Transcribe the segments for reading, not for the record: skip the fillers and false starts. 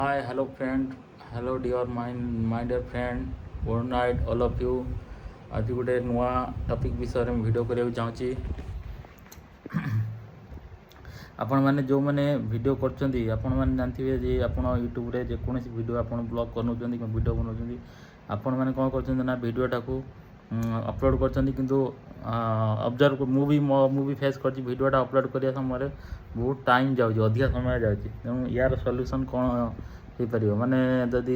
Hi, hello friend, hello dear my dear friend, good night all of you. आज गोटे नुआ topic विषय में वीडियो करने चाहूँगी। आपण मैंने जो मैंने वीडियो करछंती आपण मैंने जानथिबे जे आपण यूट्यूब रे जे कोनोसी वीडियो आपण ब्लॉग करनोचंती कि वीडियो बनोचंती आपण मैंने कोन करछंती ना वीडियोटा को अपलोड करछंती किंतु ऑब्जर्व मूवी फेस करछि वीडियोटा अपलोड करिया समय बहुत टाइम जाउछि अधिक समय जाउछि तेणु यार सॉल्यूशन कोन हो पारिबो माने जदि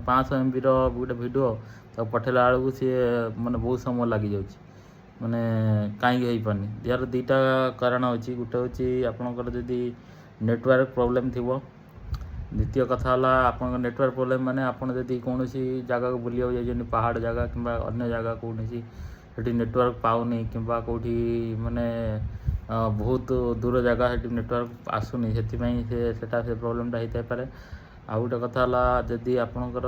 500 MB रो गोटे वीडियो तो पठेला बेलू सी माने बहुत समय लगी जाउछि माने कहीं हो पानी यार दुईटा कारण अच्छी गोटे हूँ आपंकर जदि नेटवर्क प्रोब्लेम थी द्वितीय कथा है आप नेटवर्क प्रोब्लेम माने आपन जदि कौन जगह को बुलिया जाइए पहाड़ जगह कि अन्य जगह कौन से नेटवर्क पाऊनी कि कौटी माने बहुत दूर जगह से नेटवर्क आसुनी से प्रोब्लेमटा होता पारे। आ गोटे कथा है जदि आपणकर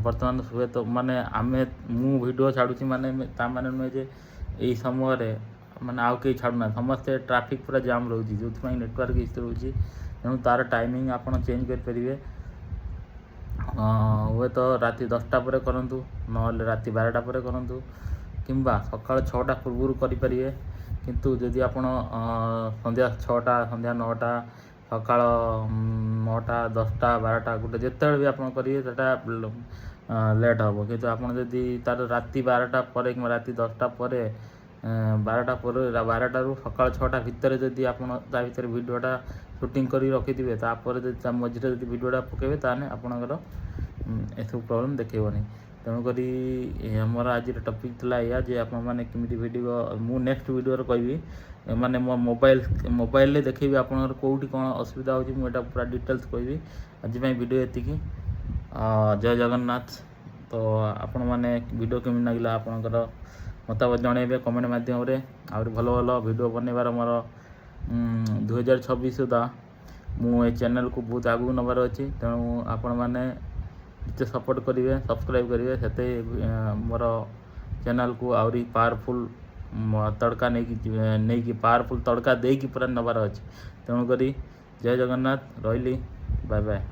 बर्तमान हुए तो माने आमे मु वीडियो छाड़ुची माने ता माने नुहे जे यही समय माने आउ कहीं छाड़ूना समस्ते ट्राफिक पूरा जाम रोचे जो नेटवर्क इश्यू रोचे तेणु तार टाइमिंग आपन चेंज करेंगे हुए तो राति 10टा पर करूँ ना राति 12टा पर करूँ कि सका 6टा पूर्व करेंगे किंतु जदि आप संध्या 6टा संध्या 9टा सका 9टा 10टा 12टा गोटे जिते भी आप करेंगे लेट हम कि जदि तार राति 12टा पर कि राति 10टा पर 12टा पर 12टारू सका 6टा भितर जदि आप भितर वीडियोटा शूटिंग कर रखिथे तापर मझे जब वीडियोटा पकेबे ताने आपणकर एसबू प्रोब्लेम देखेबनी तेणुक मोर आज टॉपिक थी या जे आप केमी वीडियो मु नेक्स्ट वीडियो कहि माने मो मोबाइल देखेबी आपणकर कोठी कौन असुविधा होची मुझे पूरा डिटेल्स कहि आज वीडियो एति जय जगन्नाथ। तो आपण मैंने वीडियो केमी लगे आपणकर मतामत जन कमेंट मध्यम आहुरी भल भल वीडियो बनइबार मोर 2026 सुधा मु चैनल को बहुत आगू नबार अच्छी तेणु आपण मैंने जिते सपोर्ट करेंगे सब्सक्राइब करेंगे से मोर चैनल को आहुरी पावरफुल तड़का नहीं पावरफुल तड़का देकी पूरा नबार अच्छी तेणुक जय जगन्नाथ रही बाय बाय।